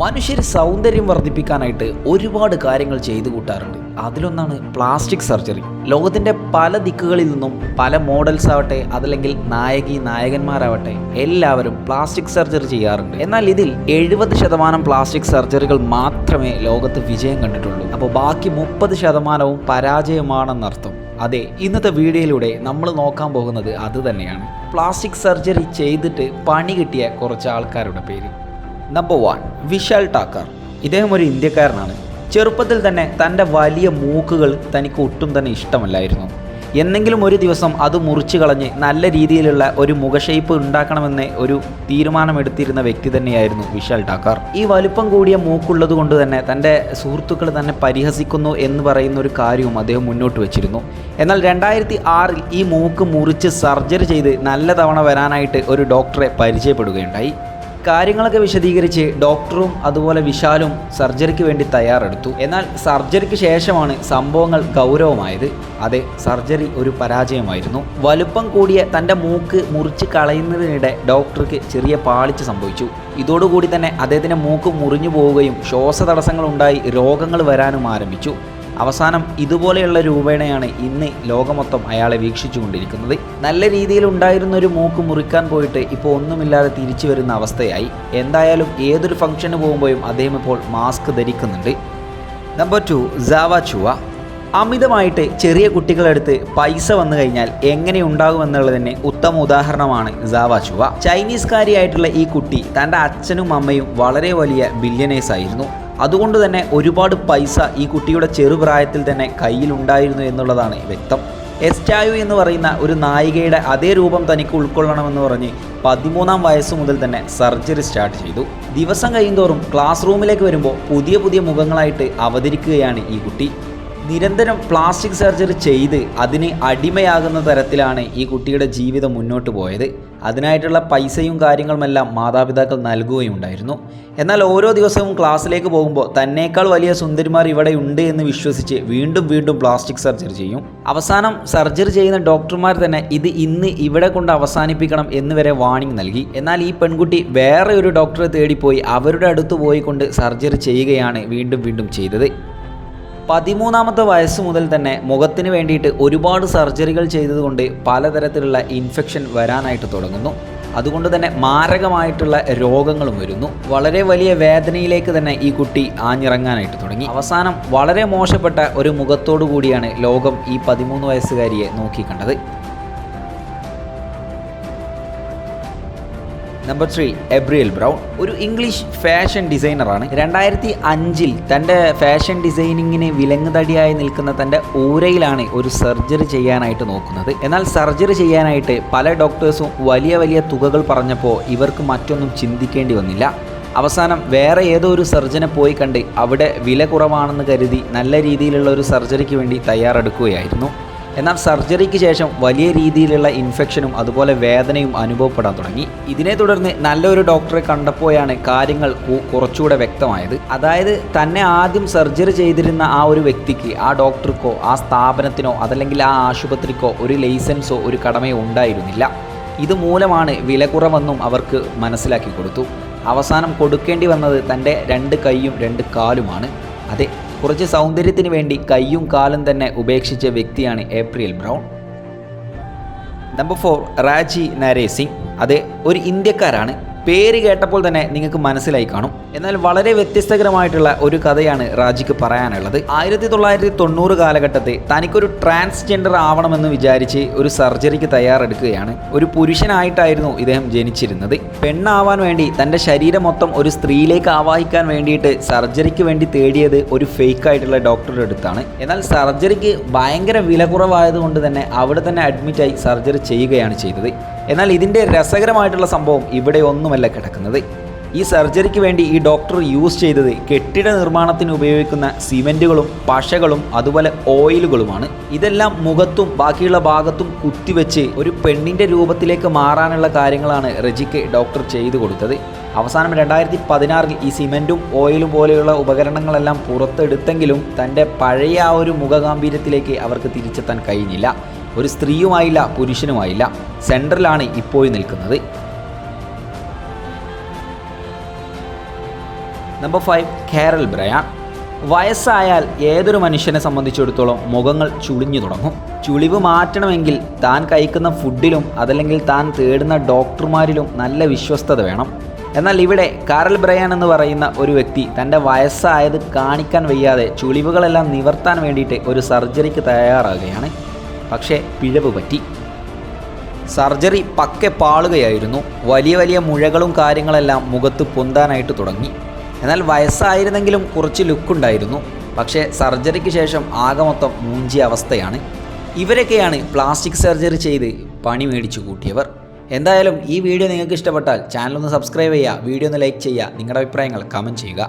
മനുഷ്യർ സൗന്ദര്യം വർദ്ധിപ്പിക്കാനായിട്ട് ഒരുപാട് കാര്യങ്ങൾ ചെയ്തു കൂട്ടാറുണ്ട്. അതിലൊന്നാണ് പ്ലാസ്റ്റിക് സർജറി. ലോകത്തിൻ്റെ പല ദിക്കുകളിൽ നിന്നും പല മോഡൽസ് ആവട്ടെ, അതല്ലെങ്കിൽ നായകന്മാരാവട്ടെ, എല്ലാവരും പ്ലാസ്റ്റിക് സർജറി ചെയ്യാറുണ്ട്. എന്നാൽ ഇതിൽ 70% പ്ലാസ്റ്റിക് സർജറികൾ മാത്രമേ ലോകത്ത് വിജയം കണ്ടിട്ടുള്ളൂ. അപ്പോൾ ബാക്കി 30% പരാജയമാണെന്നർത്ഥം. അതെ, ഇന്നത്തെ വീഡിയോയിലൂടെ നമ്മൾ നോക്കാൻ പോകുന്നത് അത് തന്നെയാണ്. പ്ലാസ്റ്റിക് സർജറി ചെയ്തിട്ട് പണി കിട്ടിയ കുറച്ച് ആൾക്കാരുടെ പേര്. നമ്പർ 1, വിശാൽ ഠാക്കർ. ഇദ്ദേഹം ഒരു ഇന്ത്യക്കാരനാണ്. ചെറുപ്പത്തിൽ തന്നെ തൻ്റെ വലിയ മൂക്കുകൾ തനിക്ക് ഒട്ടും തന്നെ ഇഷ്ടമല്ലായിരുന്നു. എന്നെങ്കിലും ഒരു ദിവസം അത് മുറിച്ചു കളഞ്ഞ് നല്ല രീതിയിലുള്ള ഒരു മുഖഷേപ്പ് ഉണ്ടാക്കണമെന്ന് ഒരു തീരുമാനമെടുത്തിരുന്ന വ്യക്തി തന്നെയായിരുന്നു വിശാൽ ഠാക്കർ. ഈ വലുപ്പം കൂടിയ മൂക്കുള്ളത് കൊണ്ട് തന്നെ തൻ്റെ സുഹൃത്തുക്കൾ തന്നെ പരിഹസിക്കുന്നു എന്ന് പറയുന്ന ഒരു കാര്യവും അദ്ദേഹം മുന്നോട്ട് വെച്ചിരുന്നു. എന്നാൽ 2006 ഈ മൂക്ക് മുറിച്ച് സർജറി ചെയ്ത് നല്ല തവണ വരാനായിട്ട് ഒരു ഡോക്ടറെ പരിചയപ്പെടുകയുണ്ടായി. കാര്യങ്ങളൊക്കെ വിശദീകരിച്ച് ഡോക്ടറും അതുപോലെ വിശാലും സർജറിക്ക് വേണ്ടി തയ്യാറെടുത്തു. എന്നാൽ സർജറിക്ക് ശേഷമാണ് സംഭവങ്ങൾ ഗൗരവമായത്. അതെ, സർജറി ഒരു പരാജയമായിരുന്നു. വലുപ്പം കൂടിയ തൻ്റെ മൂക്ക് മുറിച്ച് കളയുന്നതിനിടെ ഡോക്ടർക്ക് ചെറിയ പാളിച്ച സംഭവിച്ചു. ഇതോടുകൂടി തന്നെ അദ്ദേഹത്തിൻ്റെ മൂക്ക് മുറിഞ്ഞു പോവുകയും ശ്വാസതടസ്സങ്ങൾ ഉണ്ടായി രോഗങ്ങൾ വരാനും ആരംഭിച്ചു. അവസാനം ഇതുപോലെയുള്ള രൂപേണയാണ് ഇന്ന് ലോകമൊത്തം അയാളെ വീക്ഷിച്ചു കൊണ്ടിരിക്കുന്നത്. നല്ല രീതിയിൽ ഉണ്ടായിരുന്ന ഒരു മൂക്ക് മുറിക്കാൻ പോയിട്ട് ഇപ്പോൾ ഒന്നുമില്ലാതെ തിരിച്ചു വരുന്ന അവസ്ഥയായി. എന്തായാലും ഏതൊരു ഫംഗ്ഷന് പോകുമ്പോഴും അദ്ദേഹം ഇപ്പോൾ മാസ്ക് ധരിക്കുന്നുണ്ട്. നമ്പർ 2, സാവ ചുവ. അമിതമായിട്ട് ചെറിയ കുട്ടികളെടുത്ത് പൈസ വന്നു കഴിഞ്ഞാൽ എങ്ങനെ ഉണ്ടാകുമെന്നുള്ളതിന് ഉത്തമ ഉദാഹരണമാണ് സാവ ചുവ. ചൈനീസുകാരിയായിട്ടുള്ള ഈ കുട്ടി തൻ്റെ അച്ഛനും അമ്മയും വളരെ വലിയ ബില്യനേഴ്സ് ആയിരുന്നു. അതുകൊണ്ട് തന്നെ ഒരുപാട് പൈസ ഈ കുട്ടിയുടെ ചെറുപ്രായത്തിൽ തന്നെ കയ്യിലുണ്ടായിരുന്നു എന്നുള്ളതാണ് വ്യക്തം. എസ്റ്റായു എന്ന് പറയുന്ന ഒരു നായികയുടെ അതേ രൂപം തനിക്ക് ഉൾക്കൊള്ളണമെന്ന് പറഞ്ഞ് 13-ാം വയസ്സ് മുതൽ തന്നെ സർജറി സ്റ്റാർട്ട് ചെയ്തു. ദിവസം കഴിയുന്തോറും ക്ലാസ് റൂമിലേക്ക് വരുമ്പോൾ പുതിയ മുഖങ്ങളായിട്ട് അവതരിക്കുകയാണ് ഈ കുട്ടി. നിരന്തരം പ്ലാസ്റ്റിക് സർജറി ചെയ്ത് അതിന് അടിമയാകുന്ന തരത്തിലാണ് ഈ കുട്ടിയുടെ ജീവിതം മുന്നോട്ട് പോയത്. അതിനായിട്ടുള്ള പൈസയും കാര്യങ്ങളുമെല്ലാം മാതാപിതാക്കൾ നൽകുകയുണ്ടായിരുന്നു. എന്നാൽ ഓരോ ദിവസവും ക്ലാസ്സിലേക്ക് പോകുമ്പോൾ തന്നേക്കാൾ വലിയ സുന്ദരിമാർ ഇവിടെ ഉണ്ട് എന്ന് വിശ്വസിച്ച് വീണ്ടും പ്ലാസ്റ്റിക് സർജറി ചെയ്യും. അവസാനം സർജറി ചെയ്യുന്ന ഡോക്ടർമാർ തന്നെ ഇത് ഇന്ന് ഇവിടെ കൊണ്ട് അവസാനിപ്പിക്കണം എന്ന് വരെ വാർണിംഗ് നൽകി. എന്നാൽ ഈ പെൺകുട്ടി വേറെ ഒരു ഡോക്ടറെ തേടിപ്പോയി അവരുടെ അടുത്ത് പോയിക്കൊണ്ട് സർജറി ചെയ്യുകയാണ് വീണ്ടും ചെയ്തത്. 13-ാമത്തെ വയസ്സ് മുതൽ തന്നെ മുഖത്തിന് വേണ്ടിയിട്ട് ഒരുപാട് സർജറികൾ ചെയ്തതുകൊണ്ട് പലതരത്തിലുള്ള ഇൻഫെക്ഷൻ വരാനായിട്ട് തുടങ്ങുന്നു. അതുകൊണ്ട് തന്നെ മാരകമായിട്ടുള്ള രോഗങ്ങളും വരുന്നു. വളരെ വലിയ വേദനയിലേക്ക് തന്നെ ഈ കുട്ടി ആഞ്ഞിറങ്ങാനായിട്ട് തുടങ്ങി. അവസാനം വളരെ മോശപ്പെട്ട ഒരു മുഖത്തോടു കൂടിയാണ് ലോകം ഈ 13 വയസ്സുകാരിയെ നോക്കിക്കണ്ടത്. Number 3, Abriel Brown. ഒരു ഇംഗ്ലീഷ് ഫാഷൻ ഡിസൈനറാണ്. 2005 തൻ്റെ ഫാഷൻ ഡിസൈനിങ്ങിന് വിലങ്ങുതടിയായി നിൽക്കുന്ന തൻ്റെ ഊരയിലാണ് ഒരു സർജറി ചെയ്യാനായിട്ട് നോക്കുന്നത്. എന്നാൽ സർജറി ചെയ്യാനായിട്ട് പല ഡോക്ടേഴ്സും വലിയ തുകകൾ പറഞ്ഞപ്പോൾ ഇവർക്ക് മറ്റൊന്നും ചിന്തിക്കേണ്ടി വന്നില്ല. അവസാനം വേറെ ഏതോ ഒരു സർജനെ പോയി കണ്ട് അവിടെ വില കുറവാണെന്ന് കരുതി നല്ല രീതിയിലുള്ള ഒരു സർജറിക്ക് വേണ്ടി തയ്യാറെടുക്കുകയായിരുന്നു. എന്നാൽ സർജറിക്ക് ശേഷം വലിയ രീതിയിലുള്ള ഇൻഫെക്ഷനും അതുപോലെ വേദനയും അനുഭവപ്പെടാൻ തുടങ്ങി. ഇതിനെ തുടർന്ന് നല്ലൊരു ഡോക്ടറെ കണ്ടപ്പോഴാണ് കാര്യങ്ങൾ കുറച്ചുകൂടെ വ്യക്തമായത്. അതായത് തന്നെ ആദ്യം സർജറി ചെയ്തിരുന്ന ആ ഒരു വ്യക്തിക്ക്, ആ ഡോക്ടർക്കോ ആ സ്ഥാപനത്തിനോ അതല്ലെങ്കിൽ ആ ആശുപത്രിക്കോ ഒരു ലൈസൻസോ ഒരു കടമയോ ഉണ്ടായിരുന്നില്ല. ഇതുമൂലമാണ് വില കുറവെന്നും അവർക്ക് മനസ്സിലാക്കി കൊടുത്തു. അവസാനം കൊടുക്കേണ്ടി വന്നത് തൻ്റെ 2 കൈയും 2 കാലുമാണ്. അതെ, കുറച്ച് സൗന്ദര്യത്തിന് വേണ്ടി കൈയും കാലും തന്നെ ഉപേക്ഷിച്ച വ്യക്തിയാണ് ഏപ്രിൽ ബ്രൗൺ. നമ്പർ 4, രാജി നരേസിംഗ്. അതെ, ഒരു ഇന്ത്യക്കാരാണ്. പേര് കേട്ടപ്പോൾ തന്നെ നിങ്ങൾക്ക് മനസ്സിലായി കാണും. എന്നാൽ വളരെ വ്യത്യസ്തകരമായിട്ടുള്ള ഒരു കഥയാണ് രാജിക്ക് പറയാനുള്ളത്. 1990 കാലഘട്ടത്തിൽ തനിക്കൊരു ട്രാൻസ്ജെൻഡർ ആവണമെന്ന് വിചാരിച്ച് ഒരു സർജറിക്ക് തയ്യാറെടുക്കുകയാണ്. ഒരു പുരുഷനായിട്ടായിരുന്നു ഇദ്ദേഹം ജനിച്ചിരുന്നത്. പെണ്ണാവാൻ വേണ്ടി തൻ്റെ ശരീരം മൊത്തം ഒരു സ്ത്രീയിലേക്ക് ആവാഹിക്കാൻ വേണ്ടിയിട്ട് സർജറിക്ക് വേണ്ടി തേടിയത് ഒരു ഫേക്കായിട്ടുള്ള ഡോക്ടറുടെ അടുത്താണ്. എന്നാൽ സർജറിക്ക് ഭയങ്കര വില കുറവായതുകൊണ്ട് തന്നെ അവിടെ തന്നെ അഡ്മിറ്റായി സർജറി ചെയ്യുകയാണ് ചെയ്തത്. എന്നാൽ ഇതിൻ്റെ രസകരമായിട്ടുള്ള സംഭവം ഇവിടെ ഒന്നുമല്ല കിടക്കുന്നത്. ഈ സർജറിക്ക് വേണ്ടി ഈ ഡോക്ടർ യൂസ് ചെയ്തത് കെട്ടിട നിർമ്മാണത്തിന് ഉപയോഗിക്കുന്ന സിമെൻറ്റുകളും പശകളും അതുപോലെ ഓയിലുകളുമാണ്. ഇതെല്ലാം മുഖത്തും ബാക്കിയുള്ള ഭാഗത്തും കുത്തിവെച്ച് ഒരു പെണ്ണിൻ്റെ രൂപത്തിലേക്ക് മാറാനുള്ള കാര്യങ്ങളാണ് റജിക്ക് ഡോക്ടർ ചെയ്തു കൊടുത്തത്. അവസാനം 2016 ഈ സിമെൻറ്റും ഓയിലും പോലെയുള്ള ഉപകരണങ്ങളെല്ലാം പുറത്തെടുത്തെങ്കിലും തൻ്റെ പഴയ ആ ഒരു മുഖഗാംഭീര്യത്തിലേക്ക് അവർക്ക് തിരിച്ചെത്താൻ കഴിഞ്ഞില്ല. ഒരു സ്ത്രീയുമായില്ല പുരുഷനുമായില്ല, സെൻട്രലാണ് ഇപ്പോൾ നിൽക്കുന്നത്. Number 5 carol Brian. വയസ്സായാൽ ഏതൊരു മനുഷ്യനെ സംബന്ധിച്ചിടത്തോളം മുഖങ്ങൾ ചുളിഞ്ഞു തുടങ്ങും. ചുളിവ് മാറ്റണമെങ്കിൽ താൻ കഴിക്കുന്ന ഫുഡിലും അതല്ലെങ്കിൽ താൻ തേടുന്ന ഡോക്ടർമാരിലും നല്ല വിശ്വസ്തത വേണം. എന്നാൽ ഇവിടെ കാരൽ ബ്രയാൻ എന്ന് പറയുന്ന ഒരു വ്യക്തി തൻ്റെ വയസ്സായത് കാണിക്കാൻ വയ്യാതെ ചുളിവുകളെല്ലാം നിവർത്താൻ വേണ്ടിയിട്ട് ഒരു സർജറിക്ക് തയ്യാറാകുകയാണ്. പക്ഷേ പിഴവ് പറ്റി. സർജറി പക്കെ പാളുകയായിരുന്നു. വലിയ വലിയ മുഴകളും കാര്യങ്ങളെല്ലാം മുഖത്ത് പൊന്താനായിട്ട് തുടങ്ങി. എന്നാൽ വയസ്സായിരുന്നെങ്കിലും കുറച്ച് ലുക്കുണ്ടായിരുന്നു. പക്ഷേ സർജറിക്ക് ശേഷം ആകെ മൊത്തം മൂഞ്ചിയ അവസ്ഥയാണ്. ഇവരൊക്കെയാണ് പ്ലാസ്റ്റിക് സർജറി ചെയ്ത് പണി മേടിച്ചു കൂട്ടിയവർ. എന്തായാലും ഈ വീഡിയോ നിങ്ങൾക്ക് ഇഷ്ടപ്പെട്ടാൽ ചാനൽ ഒന്ന് സബ്സ്ക്രൈബ് ചെയ്യുക, വീഡിയോ ഒന്ന് ലൈക്ക് ചെയ്യുക, നിങ്ങളുടെ അഭിപ്രായങ്ങൾ കമൻറ്റ് ചെയ്യുക.